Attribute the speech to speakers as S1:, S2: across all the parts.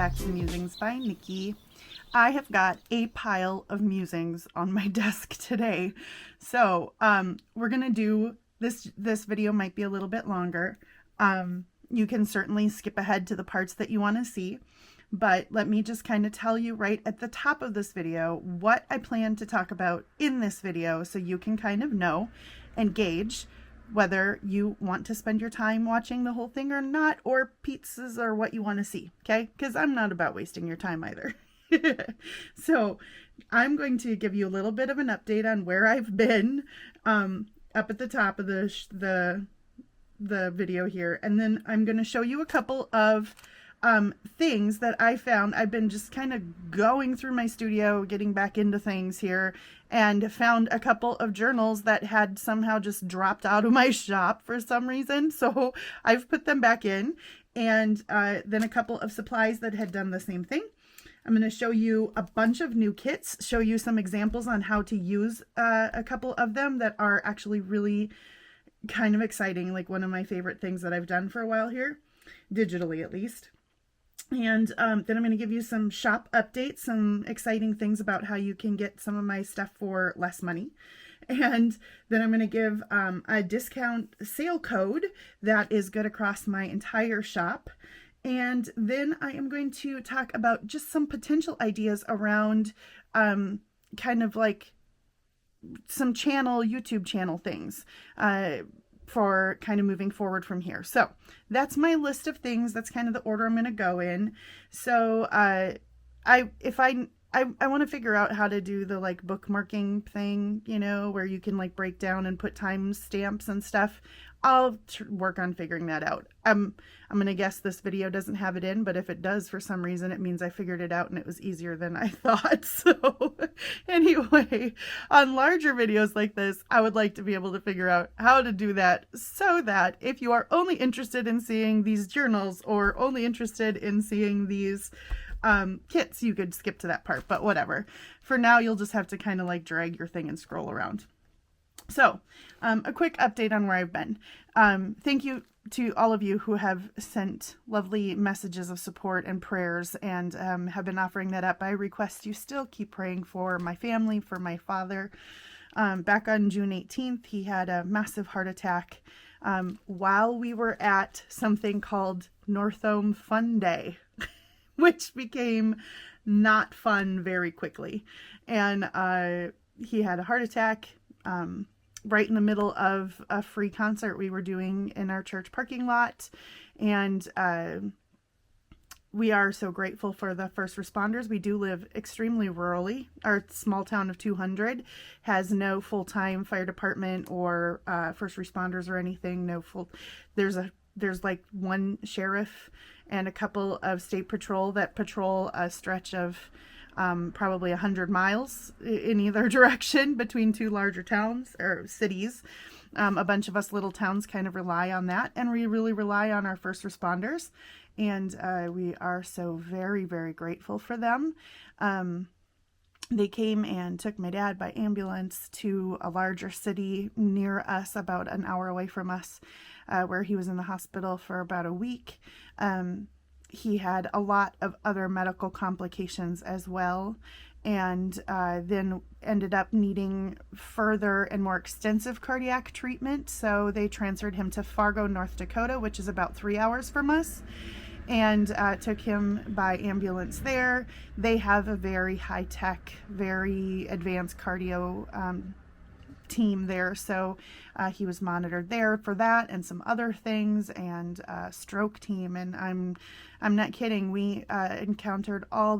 S1: back to Musings by Nikki. I have got a pile of musings on my desk today. So we're going to do this video might be a little bit longer. You can certainly skip ahead to the parts that you want to see. But let me just kind of tell you right at the top of this video what I plan to talk about in this video so you can kind of know and gauge whether you want to spend your time watching the whole thing or not, or pizzas or what you want to see, okay? Because I'm not about wasting your time either. So I'm going to give you a little bit of an update on where I've been up at the top of the video here, and then I'm going to show you a couple of things that I found. I've been just kind of going through my studio, getting back into things here, and found a couple of journals that had somehow just dropped out of my shop for some reason. So I've put them back in, and then a couple of supplies that had done the same thing. I'm going to show you a bunch of new kits, show you some examples on how to use a couple of them that are actually really kind of exciting, like one of my favorite things that I've done for a while here, digitally at least. And then I'm going to give you some shop updates, some exciting things about how you can get some of my stuff for less money. And then I'm going to give a discount sale code that is good across my entire shop. And then I am going to talk about just some potential ideas around kind of like some YouTube channel things for kind of moving forward from here. So that's my list of things. That's kind of the order I'm going to go in. So I want to figure out how to do the like bookmarking thing, you know, where you can like break down and put time stamps and stuff. I'll work on figuring that out. I'm going to guess this video doesn't have it in, but if it does for some reason, it means I figured it out and it was easier than I thought. So anyway, on larger videos like this, I would like to be able to figure out how to do that so that if you are only interested in seeing these journals or only interested in seeing these kits, you could skip to that part, but whatever. For now, you'll just have to kind of like drag your thing and scroll around. So, a quick update on where I've been. Thank you to all of you who have sent lovely messages of support and prayers and have been offering that up. I request you still keep praying for my family, for my father. Back on June 18th, he had a massive heart attack while we were at something called Northome Fun Day, which became not fun very quickly. And he had a heart attack right in the middle of a free concert we were doing in our church parking lot. And we are so grateful for the first responders. We do live extremely rurally. Our small town of 200 has no full-time fire department or first responders or anything. There's like one sheriff and a couple of state patrol that patrol a stretch of probably 100 miles in either direction between two larger towns or cities. A bunch of us little towns kind of rely on that, and we really rely on our first responders, and we are so very, very grateful for them. They came and took my dad by ambulance to a larger city near us, about an hour away from us, where he was in the hospital for about a week. He had a lot of other medical complications as well, and then ended up needing further and more extensive cardiac treatment. So they transferred him to Fargo, North Dakota, which is about 3 hours from us, and took him by ambulance there. They have a very high-tech, very advanced cardio team there, so he was monitored there for that and some other things, and stroke team. And I'm not kidding, we encountered all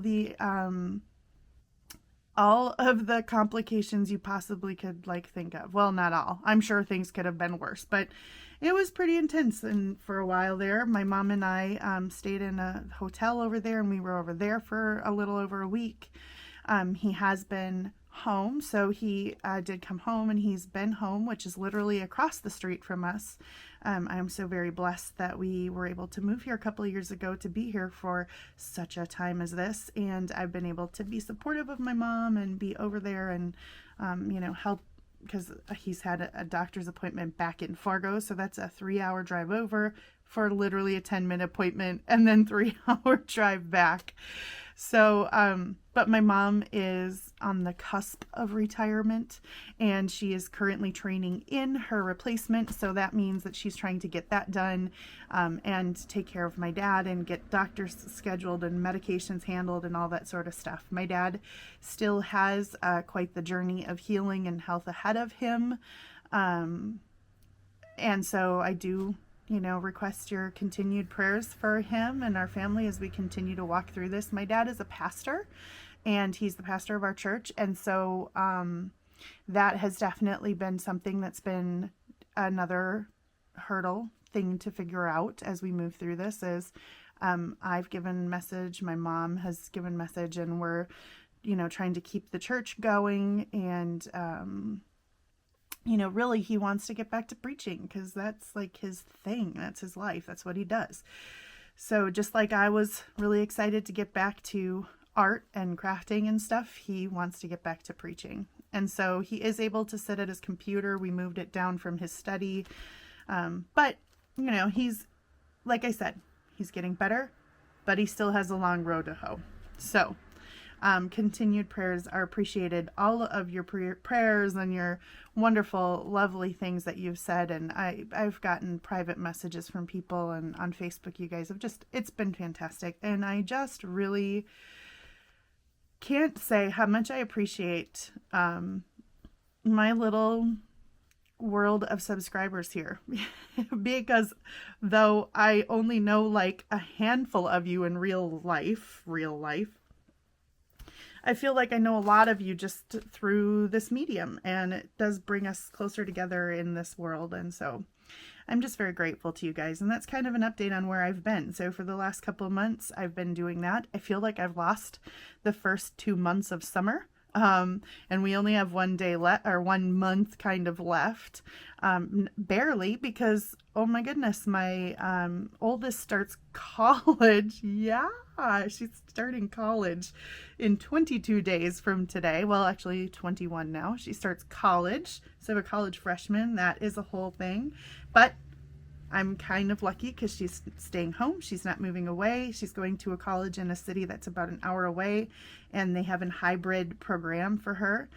S1: of the complications you possibly could like think of. Well, not all. I'm sure things could have been worse, but it was pretty intense. And for a while there, my mom and I stayed in a hotel over there, and we were over there for a little over a week. He has been home, so he did come home, and he's been home, which is literally across the street from us. I'm so very blessed that we were able to move here a couple of years ago to be here for such a time as this, and I've been able to be supportive of my mom and be over there and help because he's had a doctor's appointment back in Fargo. So that's a 3-hour drive over for literally a 10-minute appointment and then 3-hour drive back. So, but my mom is on the cusp of retirement, and she is currently training in her replacement. So that means that she's trying to get that done, and take care of my dad and get doctors scheduled and medications handled and all that sort of stuff. My dad still has quite the journey of healing and health ahead of him. And so I do, request your continued prayers for him and our family as we continue to walk through this. My dad is a pastor, and he's the pastor of our church. And so that has definitely been something that's been another hurdle thing to figure out as we move through this is I've given message, my mom has given message, and we're, trying to keep the church going. And really he wants to get back to preaching because that's like his thing. That's his life. That's what he does. So just like I was really excited to get back to art and crafting and stuff, he wants to get back to preaching. And so he is able to sit at his computer. We moved it down from his study. But, he's, like I said, he's getting better, but he still has a long road to hoe. So continued prayers are appreciated. All of your prayers and your wonderful, lovely things that you've said. And I've gotten private messages from people, and on Facebook, you guys have it's been fantastic. And I just really can't say how much I appreciate my little world of subscribers here. Because though I only know like a handful of you in real life, I feel like I know a lot of you just through this medium, and it does bring us closer together in this world. And so I'm just very grateful to you guys. And that's kind of an update on where I've been. So for the last couple of months, I've been doing that. I feel like I've lost the first 2 months of summer. And we only have 1 day left, or 1 month kind of left. Barely, because, oh my goodness, my oldest starts college. Yeah, she's starting college in 22 days from today. Well, actually 21 now. She starts college. So a college freshman, that is a whole thing. But I'm kind of lucky because she's staying home. She's not moving away. She's going to a college in a city that's about an hour away, and they have a hybrid program for her.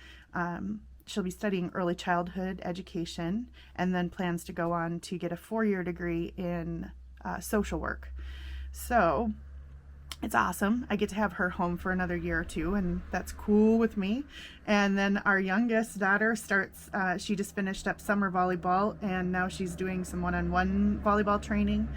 S1: She'll be studying early childhood education, and then plans to go on to get a 4-year degree in social work. So it's awesome. I get to have her home for another year or two, and that's cool with me. And then our youngest daughter starts, she just finished up summer volleyball, and now she's doing some one-on-one volleyball training.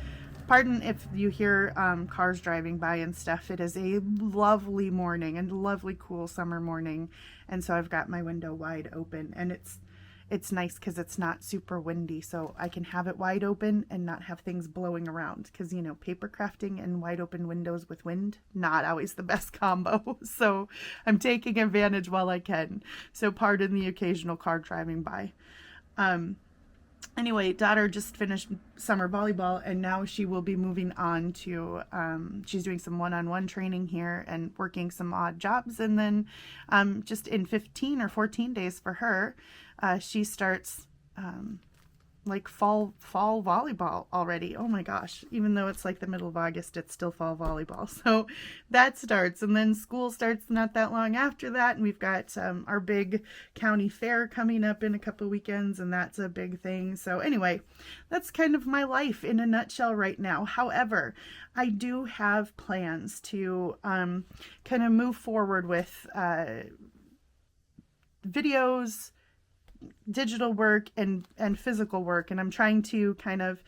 S1: Pardon if you hear cars driving by and stuff. It is a lovely morning and lovely cool summer morning. And so I've got my window wide open, and it's nice because it's not super windy, so I can have it wide open and not have things blowing around, because paper crafting and wide open windows with wind, not always the best combo. So I'm taking advantage while I can. So pardon the occasional car driving by. Anyway, daughter just finished summer volleyball, and now she will be moving on to, she's doing some one-on-one training here and working some odd jobs. And then just in 15 or 14 days for her, she starts like fall volleyball already. Oh my gosh, even though it's like the middle of August, it's still fall volleyball. So that starts, and then school starts not that long after that, and we've got our big county fair coming up in a couple of weekends, and that's a big thing. So anyway, that's kind of my life in a nutshell right now. However, I do have plans to kind of move forward with videos, digital work, and physical work, and I'm trying to kind of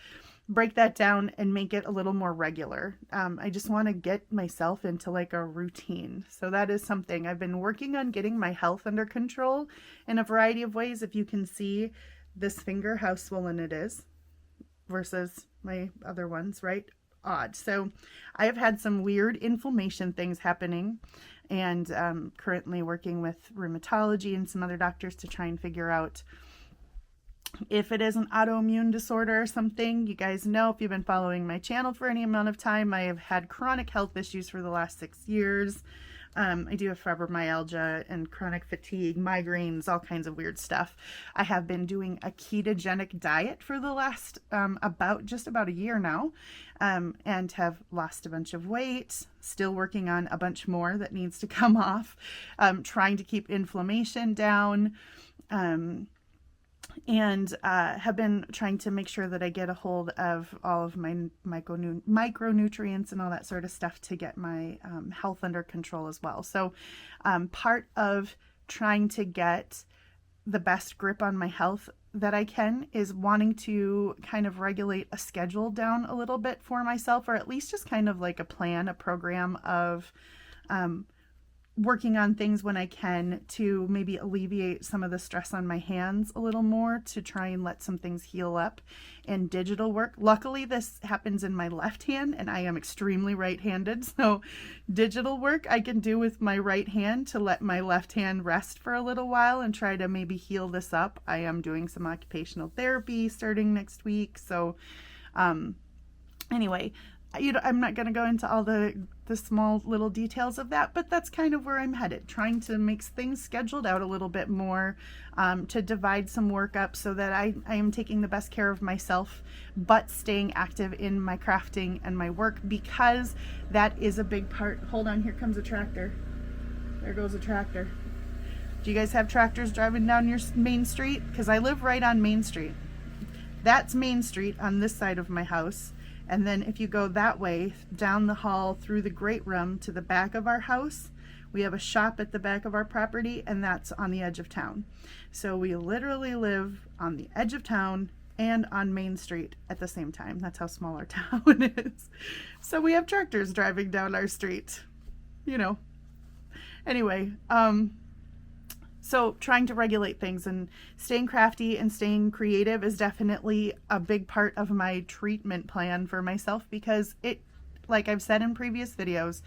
S1: break that down and make it a little more regular. I just want to get myself into like a routine. So that is something I've been working on, getting my health under control in a variety of ways. If you can see this finger, how swollen it is versus my other ones, right? Odd. So I have had some weird inflammation things happening, and currently working with rheumatology and some other doctors to try and figure out if it is an autoimmune disorder or something. You guys know, if you've been following my channel for any amount of time, I have had chronic health issues for the last 6 years. I do have fibromyalgia and chronic fatigue, migraines, all kinds of weird stuff. I have been doing a ketogenic diet for the last just about a year now, and have lost a bunch of weight, still working on a bunch more that needs to come off, trying to keep inflammation down, and have been trying to make sure that I get a hold of all of my micronutrients and all that sort of stuff to get my health under control as well. So part of trying to get the best grip on my health that I can is wanting to kind of regulate a schedule down a little bit for myself, or at least just kind of like a plan, a program of working on things when I can to maybe alleviate some of the stress on my hands a little more, to try and let some things heal up. And digital work, luckily this happens in my left hand and I am extremely right-handed, so digital work I can do with my right hand to let my left hand rest for a little while and try to maybe heal this up. I am doing some occupational therapy starting next week, so anyway, I'm not going to go into all the small little details of that, but that's kind of where I'm headed, trying to make things scheduled out a little bit more, to divide some work up so that I am taking the best care of myself, but staying active in my crafting and my work, because that is a big part. Hold on, here comes a tractor. There goes a tractor. Do you guys have tractors driving down your main street? Because I live right on Main Street. That's Main Street on this side of my house. And then if you go that way, down the hall through the great room to the back of our house, we have a shop at the back of our property, and that's on the edge of town. So we literally live on the edge of town and on Main Street at the same time. That's how small our town is. So we have tractors driving down our street, you know. Anyway, so trying to regulate things and staying crafty and staying creative is definitely a big part of my treatment plan for myself, because it, like I've said in previous videos,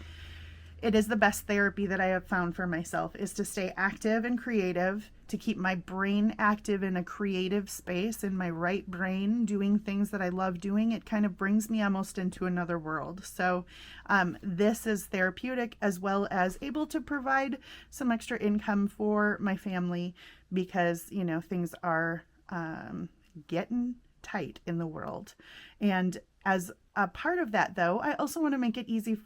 S1: it is the best therapy that I have found for myself, is to stay active and creative, to keep my brain active in a creative space, in my right brain, doing things that I love doing. It kind of brings me almost into another world. So this is therapeutic, as well as able to provide some extra income for my family, because, you know, things are getting tight in the world. And as a part of that, though, I also want to make it easier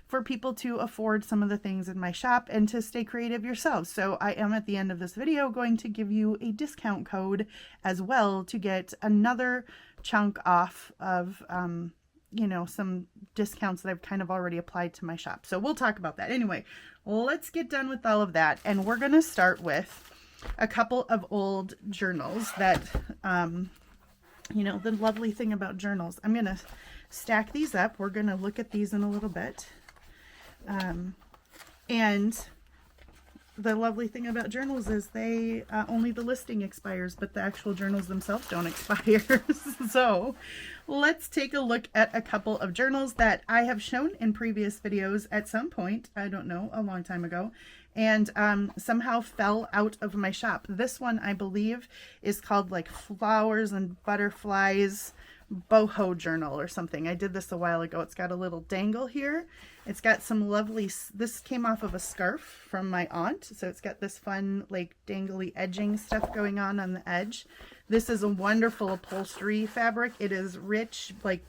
S1: for people to afford some of the things in my shop and to stay creative yourselves. So I am, at the end of this video, going to give you a discount code as well to get another chunk off of, you know, some discounts that I've kind of already applied to my shop. So we'll talk about that. Anyway, let's get done with all of that. And we're going to start with a couple of old journals that, you know, the lovely thing about journals, I'm going to stack these up. We're going to look at these in a little bit. And the lovely thing about journals is they, only the listing expires, but the actual journals themselves don't expire. So let's take a look at a couple of journals that I have shown in previous videos at some point, I don't know, a long time ago, and somehow fell out of my shop. This one, I believe, is called like Flowers and Butterflies boho journal or something. I did this a while ago. It's got a little dangle here. It's got some lovely, this came off of a scarf from my aunt, so it's got this fun like dangly edging stuff going on the edge. This is a wonderful upholstery fabric. It is rich, like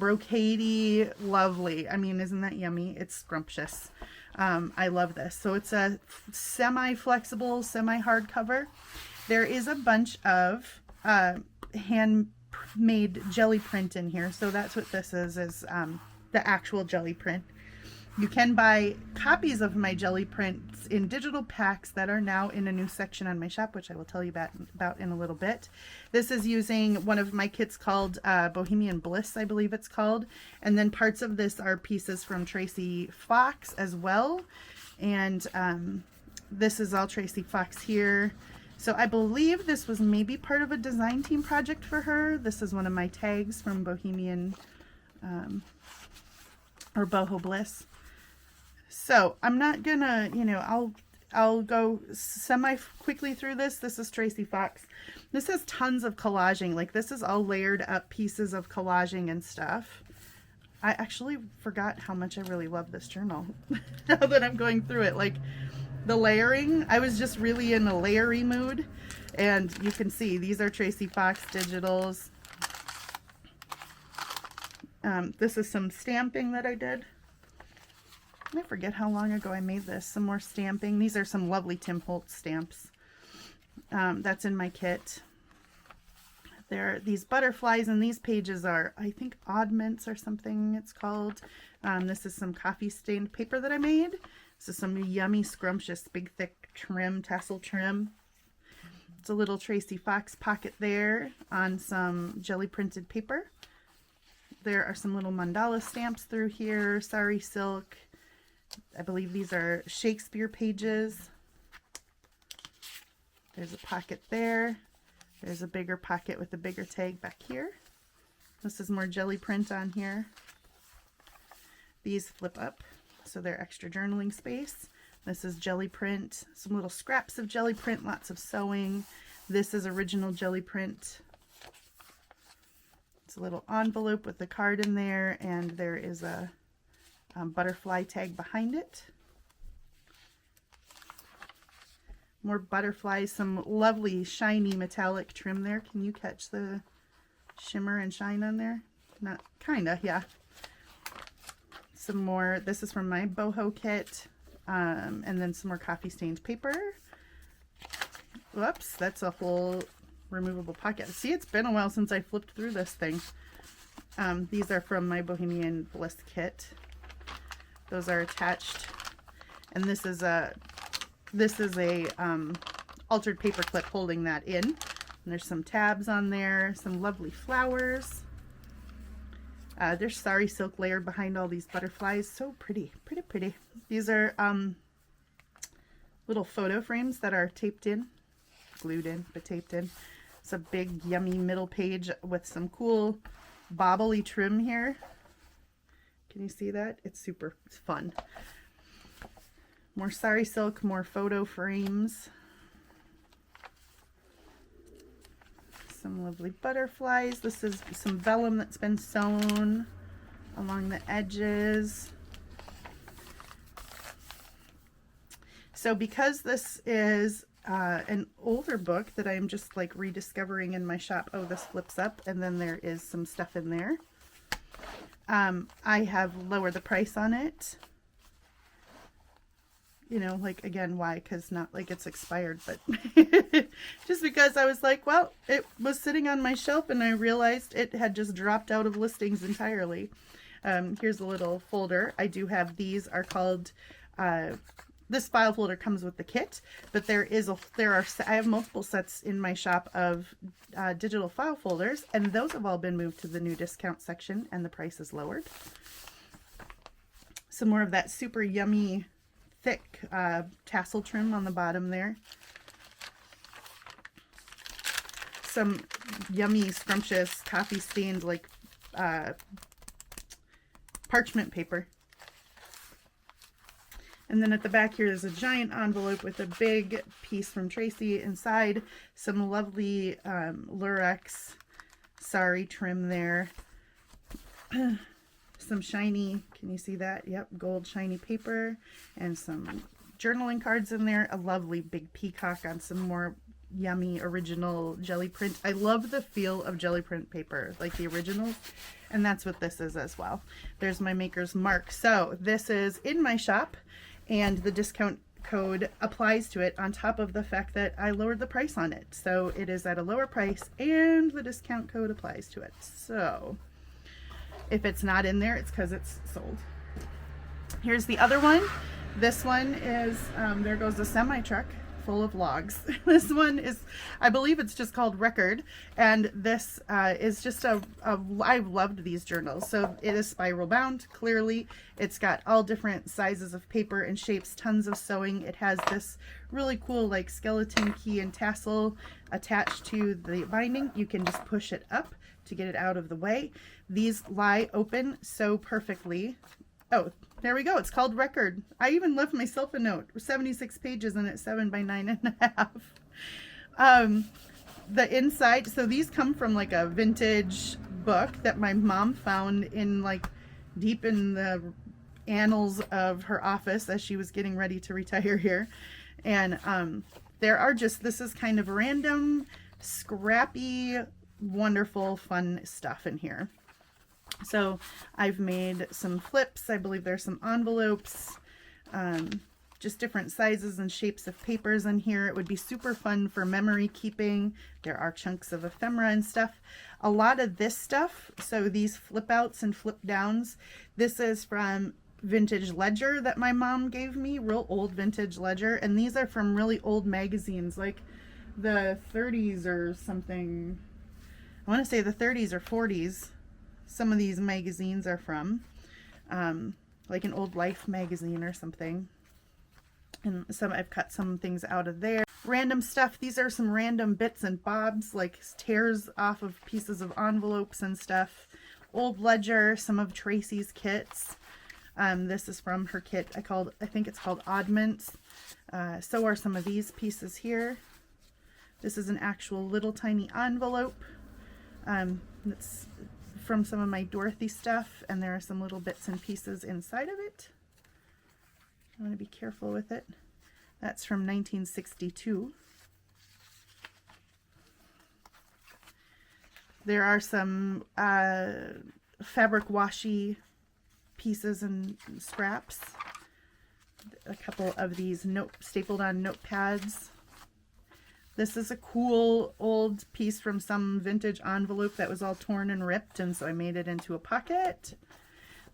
S1: brocadey, lovely. I mean, isn't that yummy? It's scrumptious. I love this. So it's a semi-flexible, semi-hardcover. There is a bunch of handmade jelly print in here. So that's what this is the actual jelly print. You can buy copies of my jelly prints in digital packs that are now in a new section on my shop, which I will tell you about in a little bit. This is using one of my kits called Bohemian Bliss, I believe it's called. And then parts of this are pieces from Tracy Fox as well. And this is all Tracy Fox here. So I believe this was maybe part of a design team project for her. This is one of my tags from Bohemian or Boho Bliss. So I'm not gonna, you know, I'll go semi-quickly through this. This is Tracy Fox. This has tons of collaging. Like, this is all layered up pieces of collaging and stuff. I actually forgot how much I really love this journal now that I'm going through it. Like the layering, I was just really in a layery mood. And you can see these are Tracy Fox digitals. This is some stamping that I did. I forget how long ago I made this. Some more stamping. These are some lovely Tim Holtz stamps. That's in my kit. There are these butterflies, and these pages are, I think, oddments or something it's called. This is some coffee stained paper that I made. This is some yummy, scrumptious, big, thick trim, tassel trim. It's a little Tracy Fox pocket there on some jelly printed paper. There are some little mandala stamps through here, sari silk. I believe these are Shakespeare pages. There's a pocket there. There's a bigger pocket with a bigger tag back here. This is more jelly print on here. These flip up, so they're extra journaling space. This is jelly print, some little scraps of jelly print, lots of sewing. This is original jelly print. It's a little envelope with the card in there, and there is a butterfly tag behind it. More butterflies, some lovely shiny metallic trim there. Can you catch the shimmer and shine on there? Not kinda, yeah. Some more, this is from my boho kit, and then some more coffee stained paper. Whoops, that's a whole removable pocket. See, it's been a while since I flipped through this thing. These are from my Bohemian Bliss kit. Those are attached, and this is a altered paper clip holding that in. And there's some tabs on there, some lovely flowers. There's sari silk layered behind all these butterflies. So pretty, pretty, pretty. These are little photo frames that are taped in, glued in, but taped in. It's a big, yummy middle page with some cool bobbly trim here. Can you see that? It's super fun. More sari silk, more photo frames. Some lovely butterflies. This is some vellum that's been sewn along the edges. So because this is an older book that I'm just like rediscovering in my shop. Oh, this flips up, and then there is some stuff in there. I have lowered the price on it. You know, like, again, why? Because not like it's expired, but just because I was like, well, it was sitting on my shelf and I realized it had just dropped out of listings entirely. Here's a little folder. I do have, these are called, this file folder comes with the kit, but I have multiple sets in my shop of digital file folders, and those have all been moved to the new discount section, and the price is lowered. Some more of that super yummy thick tassel trim on the bottom there. Some yummy, scrumptious, coffee stained, like parchment paper. And then at the back here, there's a giant envelope with a big piece from Tracy inside. Some lovely Lurex sari trim there. Some shiny, can you see that? Yep, gold shiny paper, and some journaling cards in there. A lovely big peacock on some more yummy original jelly print. I love the feel of jelly print paper, like the originals, and that's what this is as well. There's my maker's mark. So this is in my shop, and the discount code applies to it on top of the fact that I lowered the price on it. So it is at a lower price, and the discount code applies to it. So if it's not in there, it's because it's sold. Here's the other one. This one is, there goes the semi-truck full of logs. This one is, I believe it's just called Record, and this is just I loved these journals. So it is spiral bound, clearly. It's got all different sizes of paper and shapes, tons of sewing. It has this really cool like skeleton key and tassel attached to the binding. You can just push it up to get it out of the way. These lie open so perfectly. Oh, there we go. It's called Record. I even left myself a note. 76 pages and it's 7 by 9.5. The inside, so these come from like a vintage book that my mom found in like deep in the annals of her office as she was getting ready to retire here. And there are just, this is kind of random, scrappy, wonderful, fun stuff in here. So I've made some flips. I believe there's some envelopes, just different sizes and shapes of papers in here. It would be super fun for memory keeping. There are chunks of ephemera and stuff. A lot of this stuff, so these flip outs and flip downs, this is from vintage ledger that my mom gave me, real old vintage ledger. And these are from really old magazines, like the 30s or something. I want to say the 30s or 40s. Some of these magazines are from, like an old Life magazine or something. And some, I've cut some things out of there. Random stuff. These are some random bits and bobs, like tears off of pieces of envelopes and stuff. Old ledger, some of Tracy's kits. This is from her kit. I think it's called Oddments. So are some of these pieces here. This is an actual little tiny envelope. That's from some of my Dorothy stuff, and there are some little bits and pieces inside of it. I want to be careful with it. That's from 1962. There are some fabric washi pieces and scraps. A couple of these stapled on notepads. This is a cool old piece from some vintage envelope that was all torn and ripped, and so I made it into a pocket.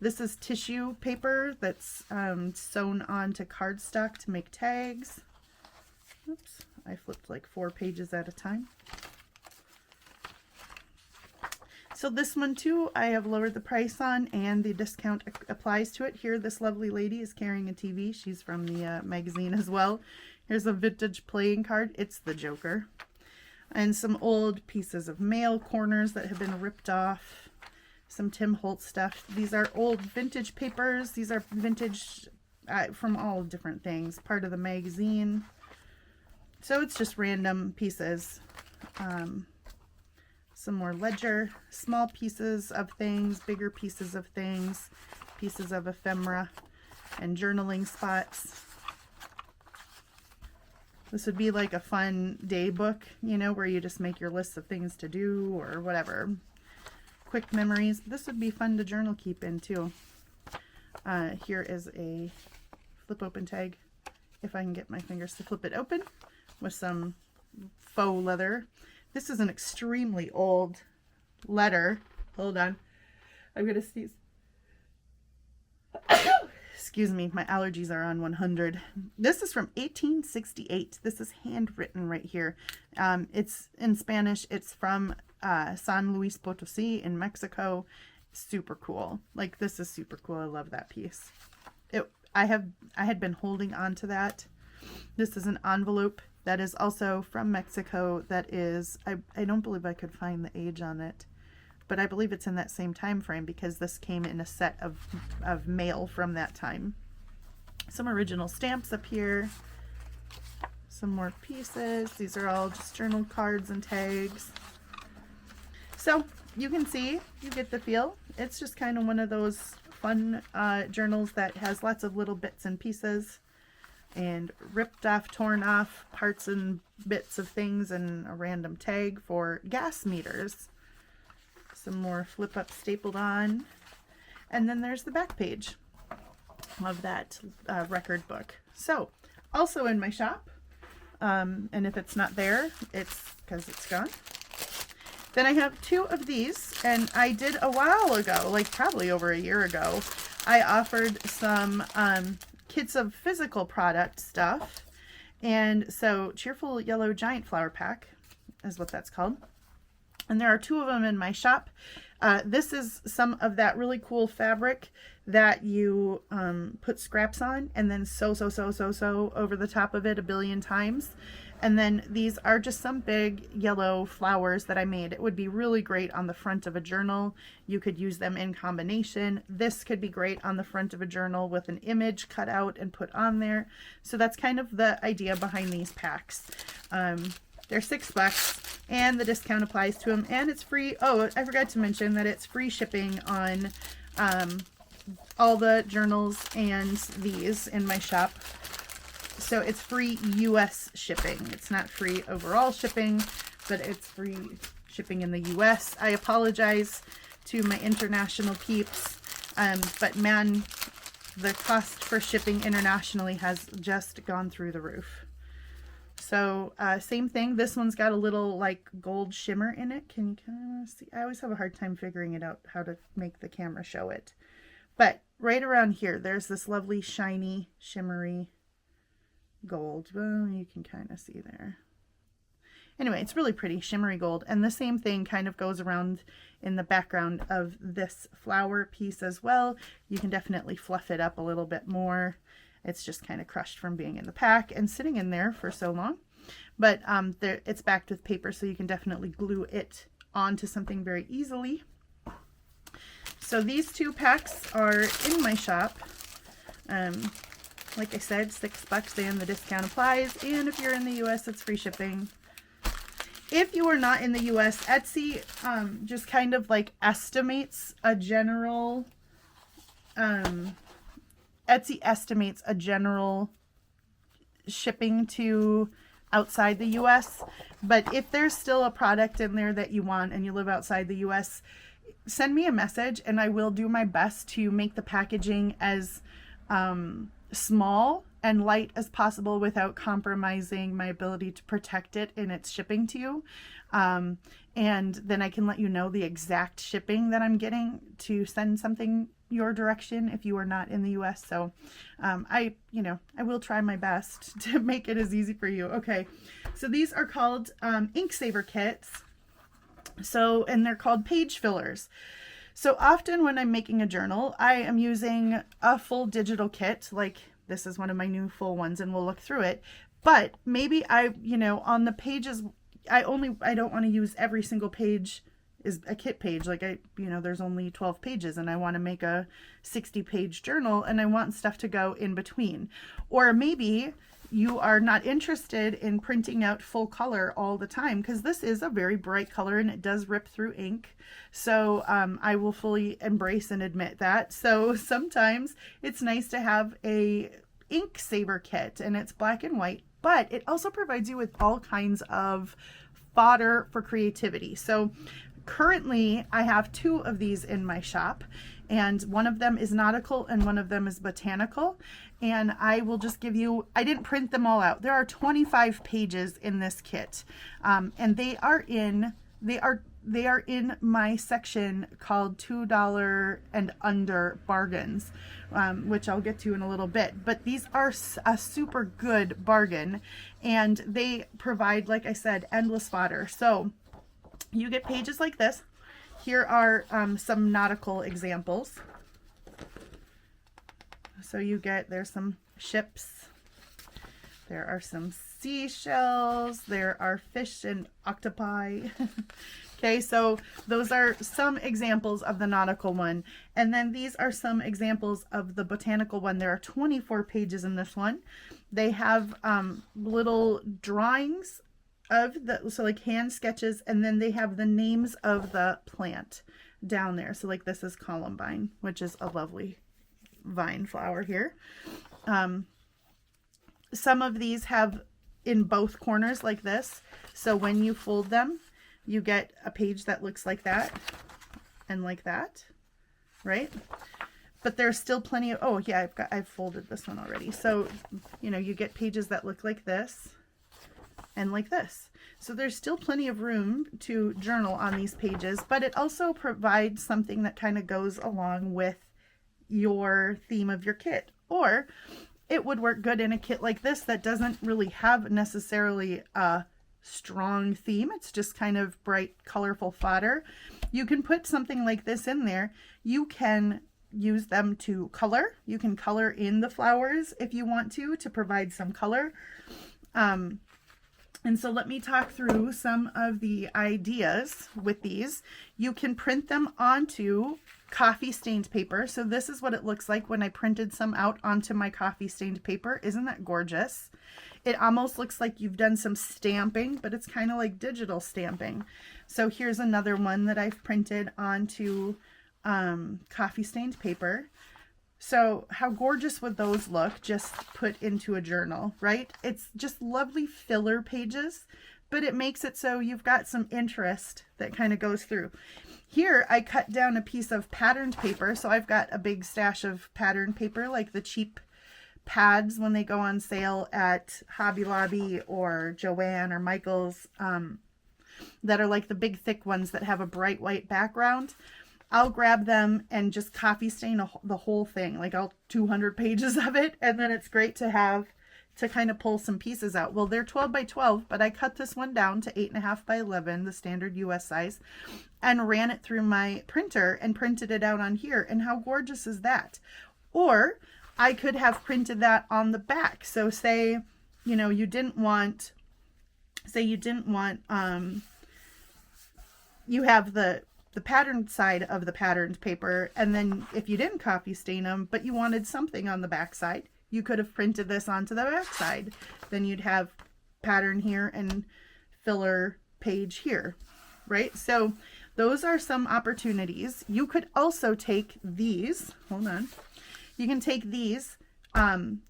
S1: This is tissue paper that's sewn onto cardstock to make tags. Oops, I flipped like 4 pages at a time. So this one too, I have lowered the price on, and the discount applies to it. Here, this lovely lady is carrying a TV. She's from the magazine as well. Here's a vintage playing card. It's the Joker. And some old pieces of mail corners that have been ripped off. Some Tim Holtz stuff. These are old vintage papers. These are vintage from all different things. Part of the magazine. So it's just random pieces. Some more ledger. Small pieces of things. Bigger pieces of things. Pieces of ephemera. And journaling spots. This would be like a fun day book, you know, where you just make your lists of things to do or whatever. Quick memories. This would be fun to journal keep in too. Here is a flip open tag, if I can get my fingers to flip it open, with some faux leather. This is an extremely old letter. Hold on. I'm going to sneeze. Excuse me, my allergies are on 100. This is from 1868. This is handwritten right here. It's in Spanish. It's from San Luis Potosi in Mexico. Super cool. Like, this is super cool. I love that piece. I had been holding on to that. This is an envelope that is also from Mexico. That is, I don't believe I could find the age on it, but I believe it's in that same time frame because this came in a set of mail from that time. Some original stamps up here. Some more pieces. These are all just journal cards and tags. So you can see, you get the feel. It's just kind of one of those fun journals that has lots of little bits and pieces and ripped off, torn off parts and bits of things, and a random tag for gas meters. Some more flip up stapled on, and then there's the back page of that record book. So also in my shop, and if it's not there, it's because it's gone. Then I have 2 of these, and I did a while ago, like probably over a year ago, I offered some kits of physical product stuff. And so Cheerful Yellow Giant Flower Pack is what that's called. And there are 2 of them in my shop. This is some of that really cool fabric that you put scraps on and then sew over the top of it a billion times. And then these are just some big yellow flowers that I made. It would be really great on the front of a journal. You could use them in combination. This could be great on the front of a journal with an image cut out and put on there. So that's kind of the idea behind these packs. They're $6 and the discount applies to them, and it's free. Oh, I forgot to mention that it's free shipping on all the journals and these in my shop. So it's free US shipping. It's not free overall shipping, but it's free shipping in the US. I apologize to my international peeps, but man, the cost for shipping internationally has just gone through the roof. So same thing. This one's got a little like gold shimmer in it. Can you kind of see? I always have a hard time figuring it out, how to make the camera show it. But right around here, there's this lovely shiny, shimmery gold. Well, you can kind of see there. Anyway, it's really pretty, shimmery gold. And the same thing kind of goes around in the background of this flower piece as well. You can definitely fluff it up a little bit more. It's just kind of crushed from being in the pack and sitting in there for so long. But it's backed with paper, so you can definitely glue it onto something very easily. So these 2 packs are in my shop. Like I said, $6 and the discount applies. And if you're in the US, it's free shipping. If you are not in the US, Etsy just kind of like estimates a general, Etsy estimates a general shipping to outside the US. But if there's still a product in there that you want and you live outside the US, send me a message and I will do my best to make the packaging as small and light as possible without compromising my ability to protect it in its shipping to you. And then I can let you know the exact shipping that I'm getting to send something your direction if you are not in the US. So I will try my best to make it as easy for you. Okay, so these are called ink saver kits. So, and they're called page fillers. So often when I'm making a journal, I am using a full digital kit. Like this is one of my new full ones and we'll look through it. But maybe on the pages, I don't want to use every single page is a kit page. Like there's only 12 pages and I want to make a 60-page journal and I want stuff to go in between. Or maybe you are not interested in printing out full color all the time, because this is a very bright color and it does rip through ink. So I will fully embrace and admit that. So sometimes it's nice to have a ink saver kit and it's black and white, but it also provides you with all kinds of fodder for creativity. So currently I have 2 of these in my shop, and one of them is nautical and one of them is botanical. And I will just give you, I didn't print them all out. There are 25 pages in this kit. And they are in my section called $2 and under bargains, which I'll get to in a little bit. But these are a super good bargain, and they provide, like I said, endless fodder. So you get pages like this. Here are some nautical examples. So there's some ships, there are some seashells, there are fish and octopi. Okay, so those are some examples of the nautical one. And then these are some examples of the botanical one. There are 24 pages in this one. They have little drawings of so like hand sketches, and then they have the names of the plant down there. So like this is columbine, which is a lovely vine flower here. Some of these have in both corners like this. So when you fold them, you get a page that looks like that and like that, right? But there's still plenty of, oh yeah, I've folded this one already. So, you get pages that look like this and like this. So there's still plenty of room to journal on these pages, but it also provides something that kind of goes along with your theme of your kit. Or it would work good in a kit like this that doesn't really have necessarily a strong theme. It's just kind of bright, colorful fodder. You can put something like this in there. You can use them to color. You can color in the flowers if you want to provide some color. And so let me talk through some of the ideas with these. You can print them onto coffee stained paper. So this is what it looks like when I printed some out onto my coffee stained paper. Isn't that gorgeous? It almost looks like you've done some stamping, but it's kind of like digital stamping. So here's another one that I've printed onto coffee stained paper. So how gorgeous would those look just put into a journal, right? It's just lovely filler pages, but it makes it so you've got some interest that kind of goes through. Here I cut down a piece of patterned paper. So I've got a big stash of patterned paper, like the cheap pads when they go on sale at Hobby Lobby or Joann or Michael's, that are like the big thick ones that have a bright white background. I'll grab them and just copy stain the whole thing, like all 200 pages of it. And then it's great to have to kind of pull some pieces out. Well, they're 12 by 12, but I cut this one down to 8.5 by 11, the standard US size, and ran it through my printer and printed it out on here. And how gorgeous is that? Or I could have printed that on the back. So say, you know, you didn't want, you have the patterned side of the patterned paper, and then if you didn't copy stain them, but you wanted something on the back side, you could have printed this onto the back side. Then you'd have pattern here and filler page here, right? So those are some opportunities. You could also take these, hold on. You can take these,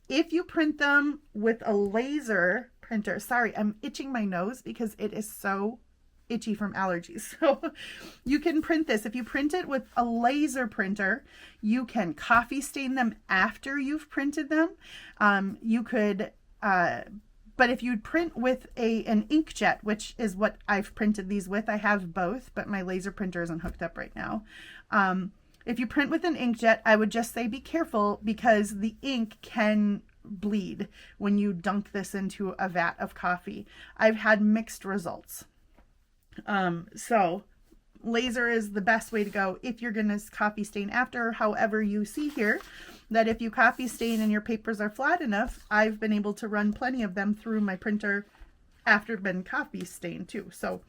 S1: if you print them with a laser printer. Sorry, I'm itching my nose because it is so itchy from allergies. So you can print this. If you print it with a laser printer, you can coffee stain them after you've printed them. You could, but if you print with an inkjet, which is what I've printed these with, I have both, but my laser printer isn't hooked up right now. If you print with an inkjet, I would just say be careful because the ink can bleed when you dunk this into a vat of coffee. I've had mixed results. So laser is the best way to go if you're going to copy stain after. However, you see here that if you copy stain and your papers are flat enough, I've been able to run plenty of them through my printer after been copy stained too. So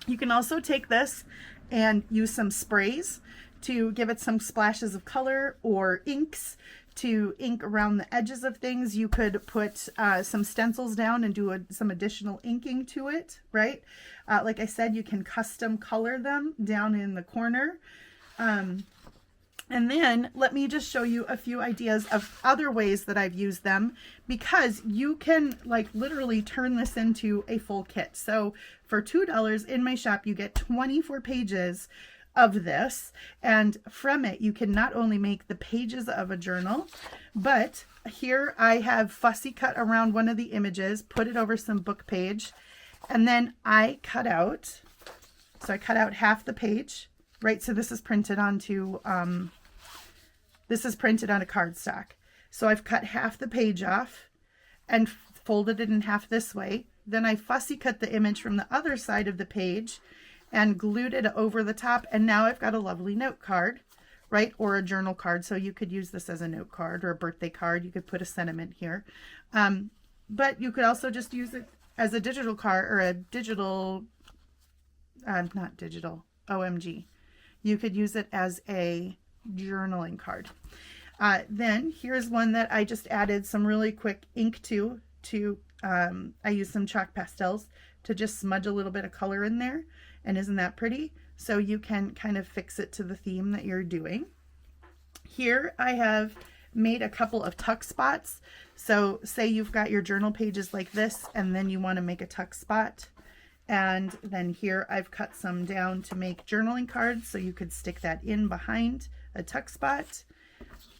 S1: you can also take this and use some sprays to give it some splashes of color, or inks to ink around the edges of things. You could put some stencils down and do some additional inking to it, right? Like I said, you can custom color them down in the corner. And then let me just show you a few ideas of other ways that I've used them, because you can like literally turn this into a full kit. So for $2 in my shop, you get 24 pages of this, and from it you can not only make the pages of a journal, but here I have fussy cut around one of the images, put it over some book page, and then I cut out, so I cut out half the page, right? So this is printed onto this is printed on a cardstock. So I've cut half the page off and folded it in half this way. Then I fussy cut the image from the other side of the page and glued it over the top. And now I've got a lovely note card, right? Or a journal card. So you could use this as a note card or a birthday card. You could put a sentiment here. But you could also just use it as a digital card or a digital, not digital, OMG. You could use it as a journaling card. Then here's one that I just added some really quick ink to I used some chalk pastels to just smudge a little bit of color in there. And isn't that pretty? So you can kind of fix it to the theme that you're doing. Here I have made a couple of tuck spots. So say you've got your journal pages like this, and then you want to make a tuck spot. And then here I've cut some down to make journaling cards, so you could stick that in behind a tuck spot.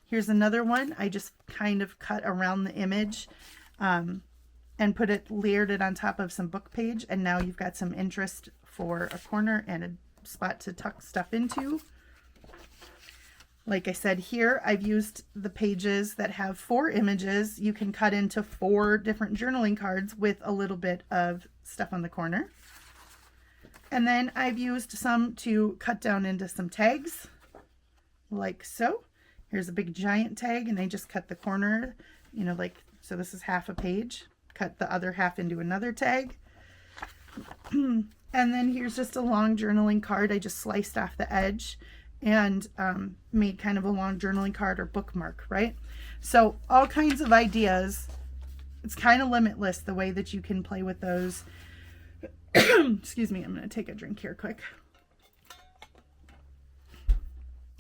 S1: Here's another one. I just kind of cut around the image and layered it on top of some book page, and now you've got some interest for a corner and a spot to tuck stuff into. Like I said, here I've used the pages that have 4 images. You can cut into 4 different journaling cards with a little bit of stuff on the corner. And then I've used some to cut down into some tags, like so. Here's a big giant tag, and I just cut the corner, you know, like, so this is half a page. Cut the other half into another tag. And then here's just a long journaling card. I just sliced off the edge and made kind of a long journaling card or bookmark, right? So all kinds of ideas. It's kind of limitless the way that you can play with those. Excuse me, I'm going to take a drink here quick.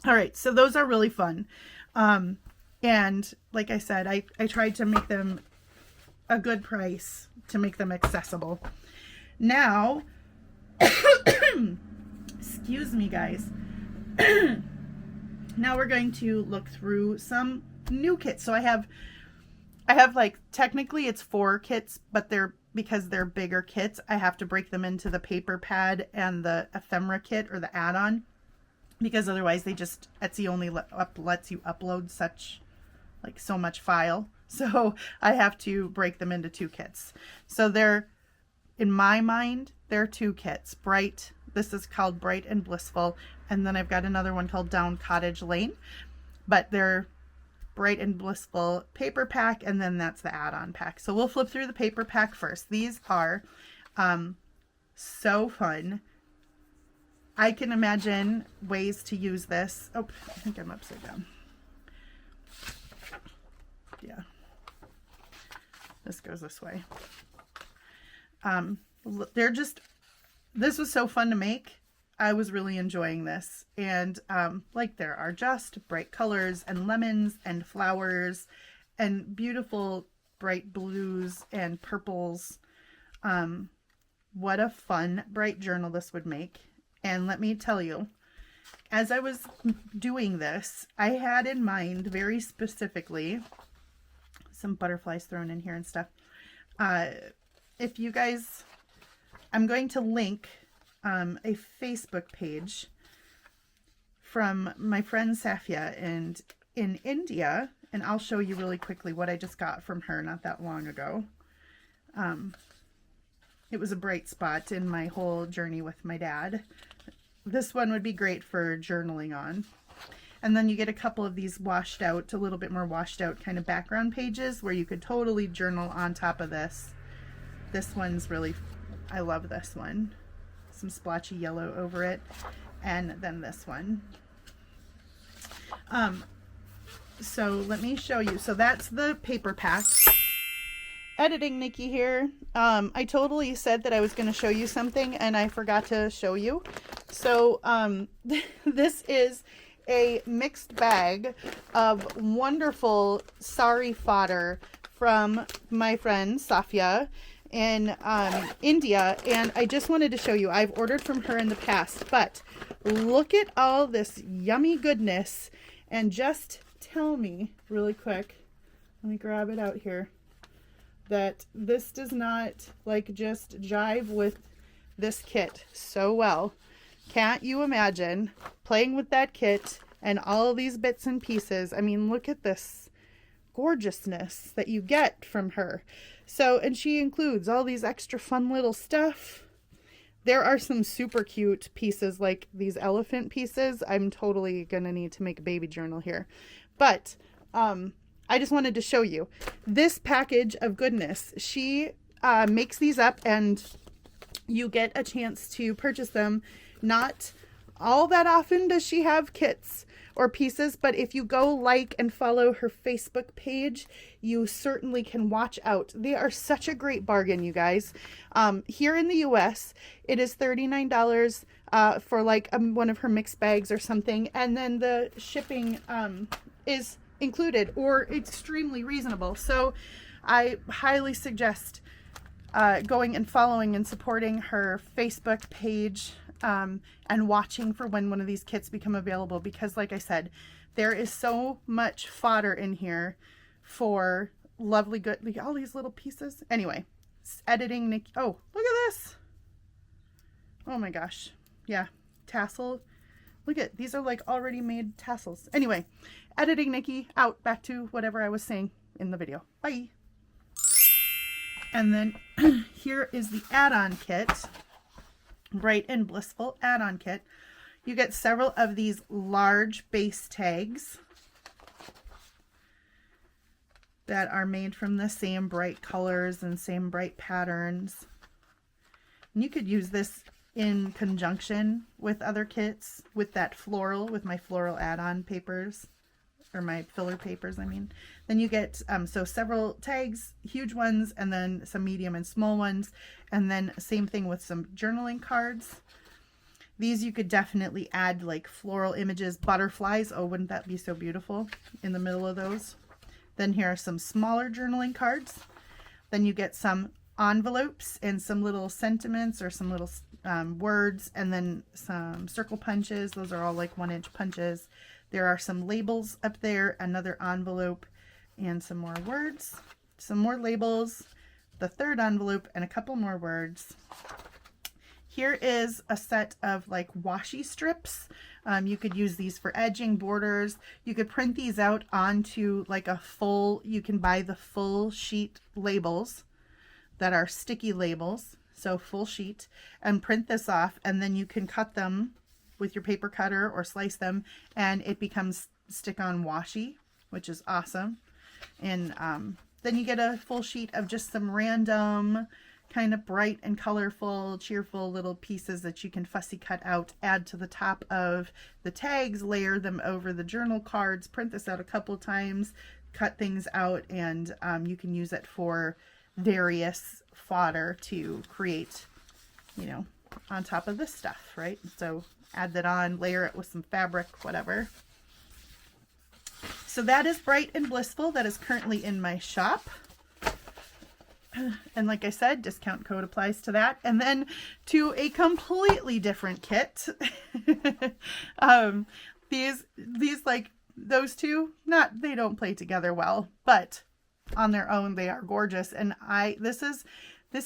S1: All right, so those are really fun. And like I said, I tried to make them a good price to make them accessible. Now, excuse me, guys. Now we're going to look through some new kits. So I have like, technically it's 4 kits, but because they're bigger kits, I have to break them into the paper pad and the ephemera kit or the add-on, because otherwise Etsy only lets you upload so much file. So I have to break them into 2 kits. So in my mind, they're 2 kits. Bright, this is called Bright and Blissful, and then I've got another one called Down Cottage Lane, but they're Bright and Blissful paper pack, and then that's the add-on pack. So we'll flip through the paper pack first. These are so fun. I can imagine ways to use this. Oh, I think I'm upside down. Yeah. This goes this way. This was so fun to make. I was really enjoying this. And like, there are just bright colors and lemons and flowers and beautiful bright blues and purples. What a fun bright journal this would make. And let me tell you, as I was doing this, I had in mind very specifically, some butterflies thrown in here and stuff. If you guys, I'm going to link a Facebook page from my friend Safia in India, and I'll show you really quickly what I just got from her not that long ago. It was a bright spot in my whole journey with my dad. This one would be great for journaling on. And then you get a couple of these washed out, a little bit more washed out kind of background pages where you could totally journal on top of this. This one's really, I love this one. Some splotchy yellow over it. And then this one. So let me show you. So that's the paper pack. Editing Nikki here. I totally said that I was going to show you something and I forgot to show you. So this is a mixed bag of wonderful sari fodder from my friend Safia in India, and I just wanted to show you. I've ordered from her in the past, but look at all this yummy goodness, and just tell me really quick, let me grab it out here, that this does not like just jive with this kit so well. Can't you imagine playing with that kit and all these bits and pieces? I mean, look at this gorgeousness that you get from her. So, and she includes all these extra fun little stuff. There are some super cute pieces like these elephant pieces. I'm totally gonna need to make a baby journal here. But I just wanted to show you this package of goodness. She makes these up and you get a chance to purchase them. Not all that often does she have kits or pieces, but if you go like and follow her Facebook page, you certainly can watch out. They are such a great bargain, you guys. Here in the US, it is $39 for like one of her mixed bags or something, and then the shipping is included or extremely reasonable. So I highly suggest going and following and supporting her Facebook page. And watching for when one of these kits become available, because like I said, there is so much fodder in here for lovely good, like all these little pieces. Anyway, editing Nikki. Oh, look at this. Oh my gosh. Yeah. Tassel. Look at, these are like already made tassels. Anyway, editing Nikki out. Back to whatever I was saying in the video. Bye. And then here is the add-on kit. Bright and Blissful add-on kit. You get several of these large base tags that are made from the same bright colors and same bright patterns. And you could use this in conjunction with other kits, with that floral, with my floral add-on papers, or my filler papers, I mean. Then you get, so several tags, huge ones, and then some medium and small ones, and then same thing with some journaling cards. These you could definitely add like floral images, butterflies. Oh, wouldn't that be so beautiful in the middle of those? Then here are some smaller journaling cards. Then you get some envelopes and some little sentiments or some little words, and then some circle punches. Those are all like 1-inch punches. There are some labels up there, another envelope, and some more words, some more labels, the third envelope, and a couple more words. Here is a set of like washi strips. You could use these for edging, borders. You could print these out onto like a full, you can buy the full sheet labels that are sticky labels, so full sheet, and print this off, and then you can cut them with your paper cutter or slice them, and it becomes stick-on washi, which is awesome. And then you get a full sheet of just some random kind of bright and colorful, cheerful little pieces that you can fussy cut out, add to the top of the tags, layer them over the journal cards, print this out a couple times, cut things out, and you can use it for various fodder to create, you know, on top of this stuff, right? So add that on, layer it with some fabric, whatever. So that is Bright and Blissful. That is currently in my shop. And like I said, discount code applies to that. And then to a completely different kit. These like those two, they don't play together well, but on their own they are gorgeous. And this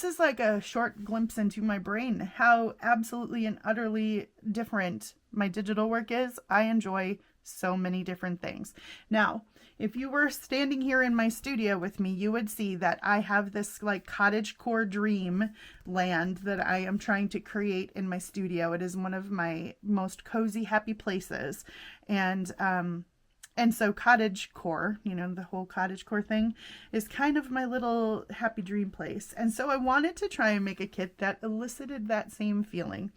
S1: is like a short glimpse into my brain, how absolutely and utterly different my digital work is. I enjoy so many different things. Now, if you were standing here in my studio with me, you would see that I have this like cottagecore dream land that I am trying to create in my studio. It is one of my most cozy, happy places. And so cottagecore, you know, the whole cottagecore thing is kind of my little happy dream place. And so I wanted to try and make a kit that elicited that same feeling.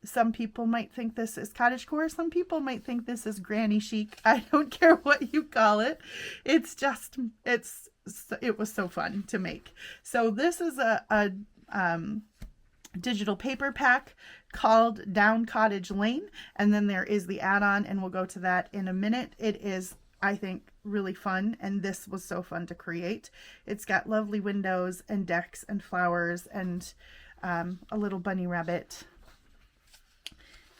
S1: Some people might think this is cottagecore. Some people might think this is granny chic. I don't care what you call it. It was so fun to make. So this is a digital paper pack called Down Cottage Lane, and then there is the add-on, and we'll go to that in a minute. It is, I think, really fun, and this was so fun to create. It's got lovely windows and decks and flowers and a little bunny rabbit.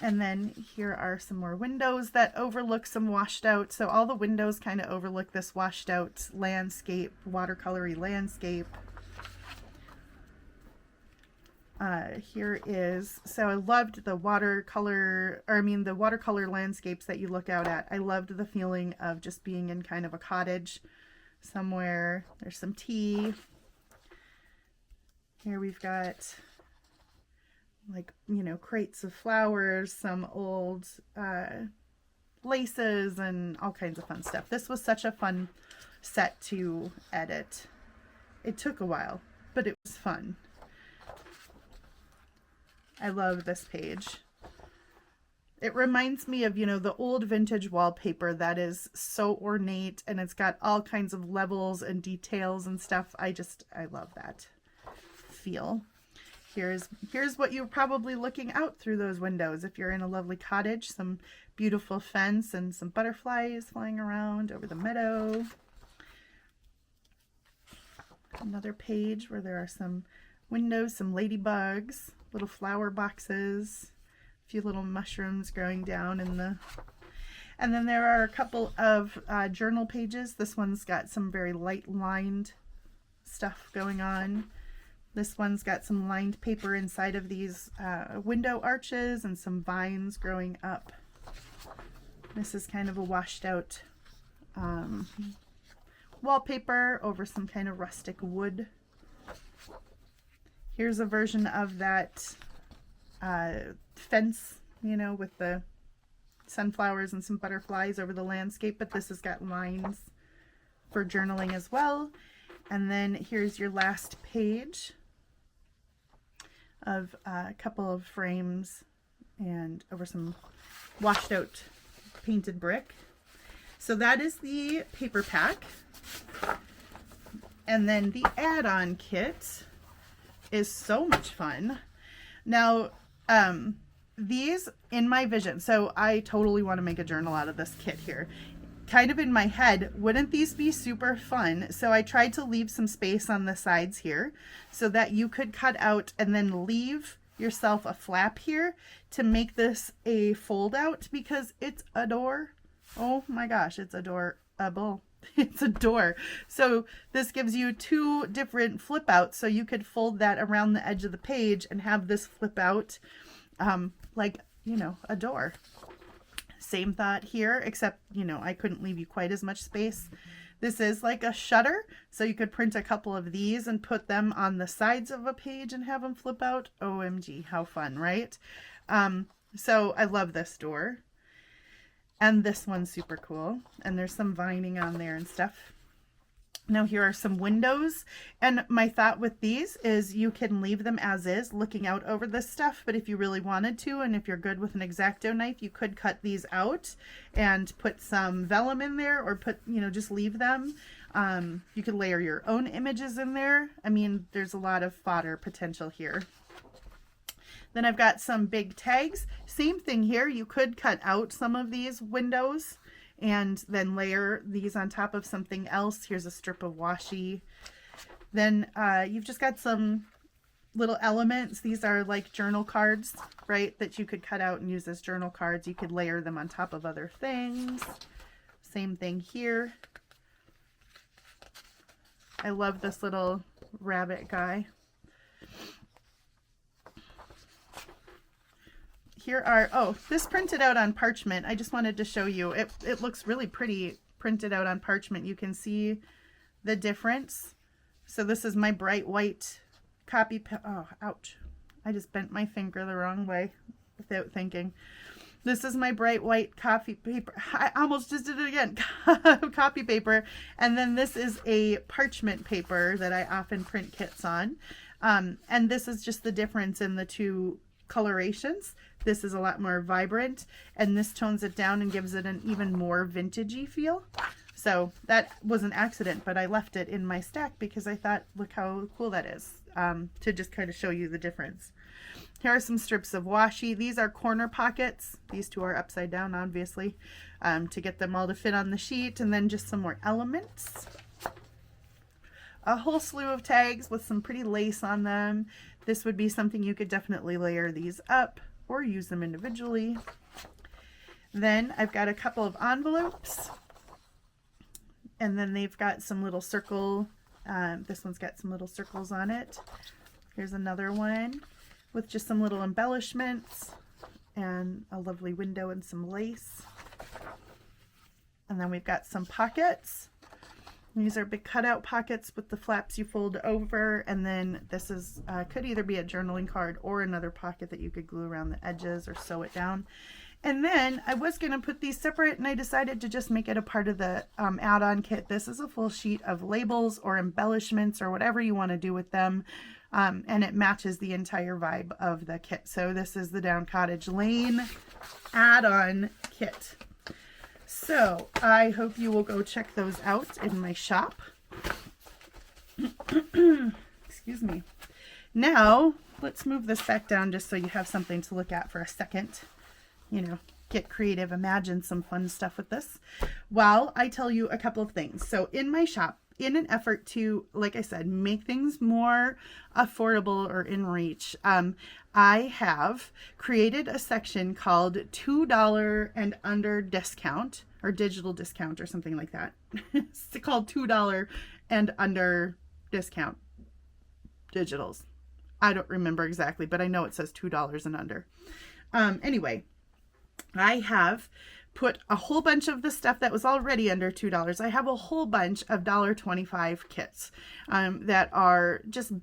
S1: And then here are some more windows that overlook some washed out. So all the windows kind of overlook this washed out landscape, watercolory landscape. Here is, so I loved the watercolor landscapes that you look out at. I loved the feeling of just being in kind of a cottage somewhere. There's some tea. Here we've got like, you know, crates of flowers, some old laces, and all kinds of fun stuff. This was such a fun set to edit. It took a while, but it was fun. I love this page. It reminds me of, you know, the old vintage wallpaper that is so ornate, and it's got all kinds of levels and details and stuff. I love that feel. Here's what you're probably looking out through those windows. If you're in a lovely cottage, some beautiful fence and some butterflies flying around over the meadow. Another page where there are some windows, some ladybugs, little flower boxes, a few little mushrooms growing down in the... And then there are a couple of journal pages. This one's got some very light lined stuff going on. This one's got some lined paper inside of these window arches and some vines growing up. This is kind of a washed out wallpaper over some kind of rustic wood. Here's a version of that fence, you know, with the sunflowers and some butterflies over the landscape, but this has got lines for journaling as well. And then here's your last page of a couple of frames and over some washed out painted brick. So that is the paper pack. And then the add-on kit is so much fun. Now, these in my vision, so I totally want to make a journal out of this kit here. Kind of in my head, wouldn't these be super fun? So I tried to leave some space on the sides here so that you could cut out and then leave yourself a flap here to make this a fold out, because it's a door. Oh my gosh, it's adorable. It's a door. So this gives you two different flip outs, so you could fold that around the edge of the page and have this flip out like, you know, a door. Same thought here, except, you know, I couldn't leave you quite as much space. This is like a shutter, so you could print a couple of these and put them on the sides of a page and have them flip out. OMG, how fun, right? So I love this door. And this one's super cool. And there's some vining on there and stuff. Now here are some windows. And my thought with these is you can leave them as is, looking out over this stuff. But if you really wanted to, and if you're good with an X-Acto knife, you could cut these out and put some vellum in there, or put, you know, just leave them. You could layer your own images in there. I mean, there's a lot of fodder potential here. Then I've got some big tags. Same thing here. You could cut out some of these windows and then layer these on top of something else. Here's a strip of washi. Then you've just got some little elements. These are like journal cards, right, that you could cut out and use as journal cards. You could layer them on top of other things. Same thing here. I love this little rabbit guy. Here are, oh, this printed out on parchment. I just wanted to show you. It looks really pretty printed out on parchment. You can see the difference. So this is my bright white copy. Oh, ouch. I just bent my finger the wrong way without thinking. This is my bright white copy paper. I almost just did it again. Copy paper. And then this is a parchment paper that I often print kits on. And this is just the difference in the two colorations. This is a lot more vibrant, and this tones it down and gives it an even more vintagey feel. So that was an accident, but I left it in my stack because I thought, look how cool that is, to just kind of show you the difference. Here are some strips of washi. These are corner pockets. These two are upside down, obviously, to get them all to fit on the sheet. And then just some more elements. A whole slew of tags with some pretty lace on them. This would be something you could definitely layer these up or use them individually. Then I've got a couple of envelopes, and then they've got some little circle, this one's got some little circles on it. Here's another one with just some little embellishments and a lovely window and some lace. And then we've got some pockets. These are big cutout pockets with the flaps you fold over, and then this is could either be a journaling card or another pocket that you could glue around the edges or sew it down. And then I was going to put these separate, and I decided to just make it a part of the add-on kit. This is a full sheet of labels or embellishments or whatever you want to do with them, and it matches the entire vibe of the kit. So this is the Down Cottage Lane add-on kit. So I hope you will go check those out in my shop. Excuse me. Now let's move this back down just so you have something to look at for a second. You know, get creative, imagine some fun stuff with this while I tell you a couple of things. So in my shop, in an effort to, like I said, make things more affordable or in reach, I have created a section called $2 and under discount, or digital discount or something like that. It's called $2 and under discount digitals. I don't remember exactly, but I know it says $2 and under. Anyway, I have put a whole bunch of the stuff that was already under $2. I have a whole bunch of $1.25 kits that are just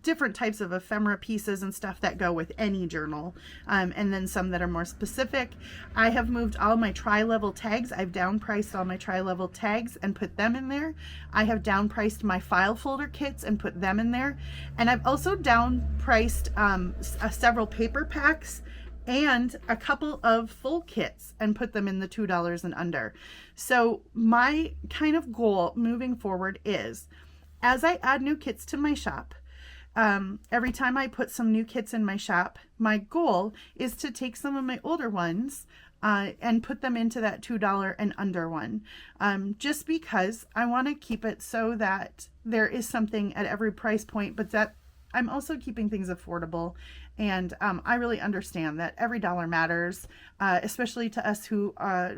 S1: different types of ephemera pieces and stuff that go with any journal, and then some that are more specific. I have moved all my tri-level tags. I've down-priced all my tri-level tags and put them in there. I have down-priced my file folder kits and put them in there. And I've also down-priced several paper packs and a couple of full kits and put them in the $2 and under. So my kind of goal moving forward is, as I add new kits to my shop, every time I put some new kits in my shop, my goal is to take some of my older ones and put them into that $2 and under one, just because I want to keep it so that there is something at every price point, but that I'm also keeping things affordable. And I really understand that every dollar matters, especially to us who are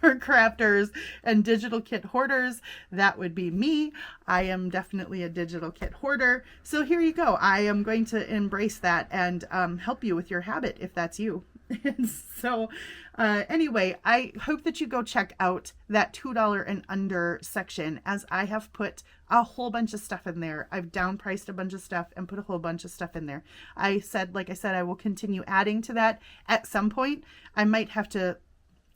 S1: crafters and digital kit hoarders. That would be me. I am definitely a digital kit hoarder. So here you go. I am going to embrace that and help you with your habit if that's you. And so anyway, I hope that you go check out that $2 and under section, as I have put a whole bunch of stuff in there. I've downpriced a bunch of stuff and put a whole bunch of stuff in there. Like I said, I will continue adding to that at some point. I might have to,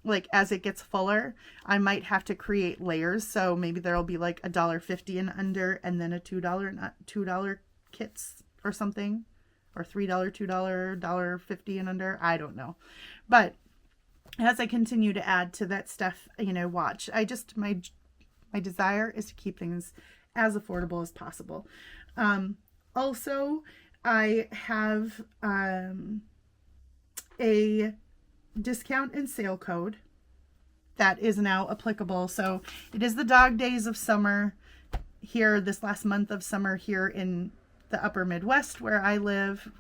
S1: like, as it gets fuller, I might have to create layers. So maybe there'll be like $1.50 and under, and then a $2 kits or something, or $3, $2, $1.50 and under. I don't know. But as I continue to add to that stuff, watch. My desire is to keep things as affordable as possible. Also, I have a discount and sale code that is now applicable. So it is the dog days of summer here, this last month of summer here in the upper Midwest where I live,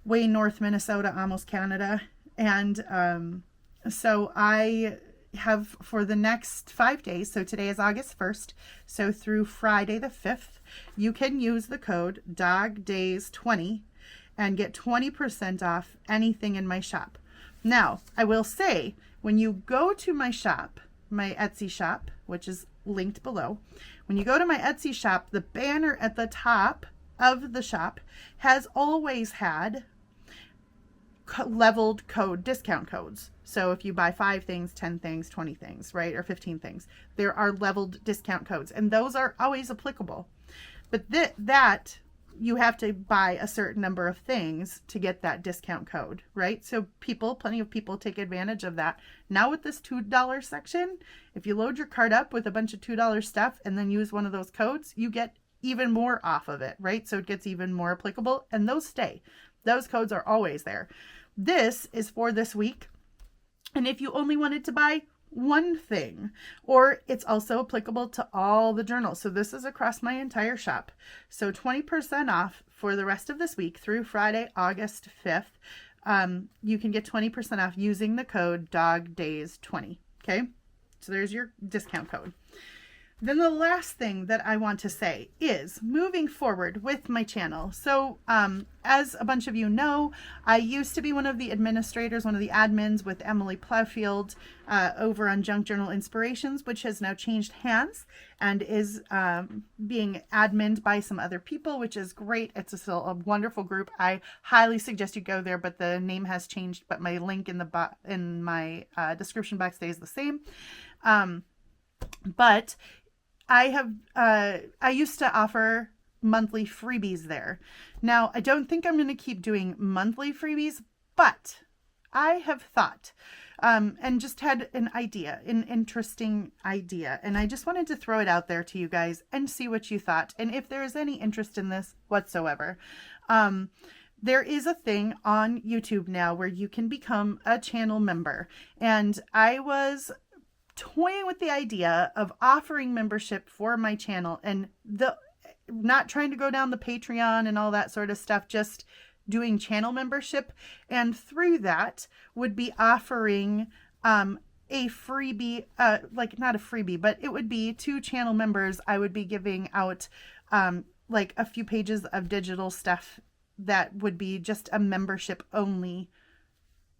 S1: way north Minnesota, almost Canada. And so I have, for the next 5 days, so today is August 1st, so through Friday the 5th, you can use the code DOGDAYS20 and get 20% off anything in my shop. Now, I will say, when you go to my shop, my Etsy shop, which is linked below, when you go to my Etsy shop, the banner at the top of the shop has always had leveled code discount codes. So if you buy 5 things, 10 things, 20 things, right, or 15 things, there are leveled discount codes, and those are always applicable. But that you have to buy a certain number of things to get that discount code, right? So plenty of people take advantage of that. Now with this $2 section, if you load your cart up with a bunch of $2 stuff and then use one of those codes, you get even more off of it, right? So it gets even more applicable, and those stay. Those codes are always there. This is for this week. And if you only wanted to buy one thing, or it's also applicable to all the journals. So this is across my entire shop. So 20% off for the rest of this week through Friday, August 5th. You can get 20% off using the code DOGDAYS20. Okay. So there's your discount code. Then the last thing that I want to say is moving forward with my channel. So as a bunch of you know, I used to be one of the administrators, one of the admins with Emily Plowfield over on Junk Journal Inspirations, which has now changed hands and is being adminned by some other people, which is great. It's still a wonderful group. I highly suggest you go there, but the name has changed, but my link in my description box stays the same. But I used to offer monthly freebies there. Now, I don't think I'm going to keep doing monthly freebies, but I have thought, and just had an interesting idea, and I just wanted to throw it out there to you guys and see what you thought, and if there is any interest in this whatsoever. There is a thing on YouTube now where you can become a channel member, and I was toying with the idea of offering membership for my channel, and not trying to go down the Patreon and all that sort of stuff, just doing channel membership, and through that would be offering a freebie, like not a freebie, but it would be to channel members. I would be giving out like a few pages of digital stuff that would be just a membership only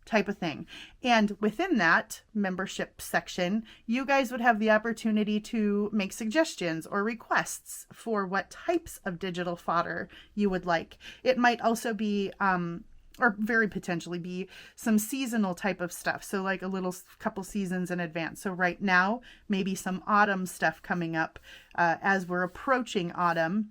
S1: type of thing. And within that membership section, you guys would have the opportunity to make suggestions or requests for what types of digital fodder you would like. It might also be, or very potentially be, some seasonal type of stuff. So like a little couple seasons in advance. So right now, maybe some autumn stuff coming up as we're approaching autumn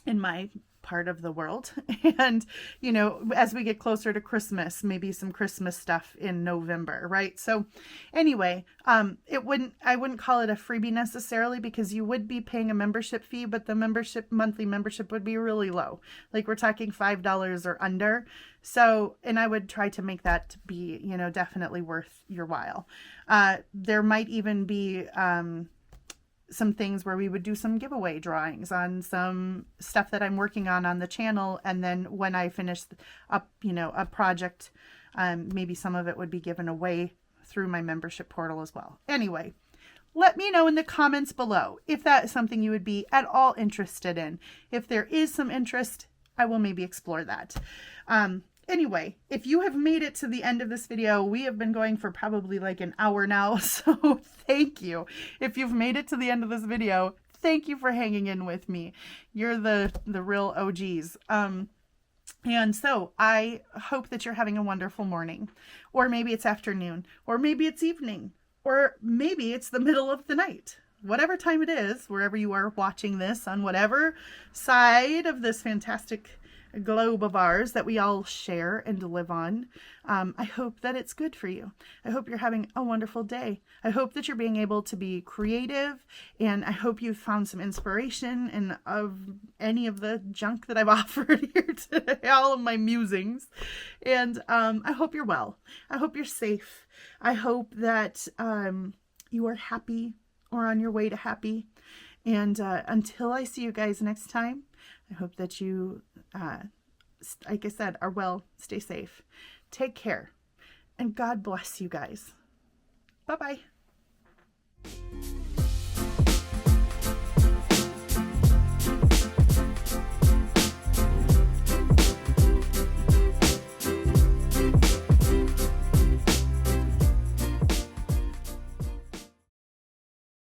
S1: in my part of the world. And, you know, as we get closer to Christmas, maybe some Christmas stuff in November, right? So anyway, I wouldn't call it a freebie necessarily, because you would be paying a membership fee, but the monthly membership would be really low. Like we're talking $5 or under. So, and I would try to make that be, you know, definitely worth your while. There might even be, some things where we would do some giveaway drawings on some stuff that I'm working on the channel. And then when I finish up, you know, a project, maybe some of it would be given away through my membership portal as well. Anyway, let me know in the comments below if that is something you would be at all interested in. If there is some interest, I will maybe explore that. Anyway, if you have made it to the end of this video, we have been going for probably like an hour now, so thank you. If you've made it to the end of this video, thank you for hanging in with me. You're the real OGs. And so I hope that you're having a wonderful morning, or maybe it's afternoon, or maybe it's evening, or maybe it's the middle of the night. Whatever time it is, wherever you are watching this, on whatever side of this fantastic globe of ours that we all share and live on, I hope that it's good for you. I hope you're having a wonderful day. I hope that you're being able to be creative, and I hope you've found some inspiration in of any of the junk that I've offered here today, all of my musings. And I hope you're well. I hope you're safe. I hope that you are happy or on your way to happy. And until I see you guys next time, I hope that you, like I said, are well, stay safe, take care, and God bless you guys. Bye-bye.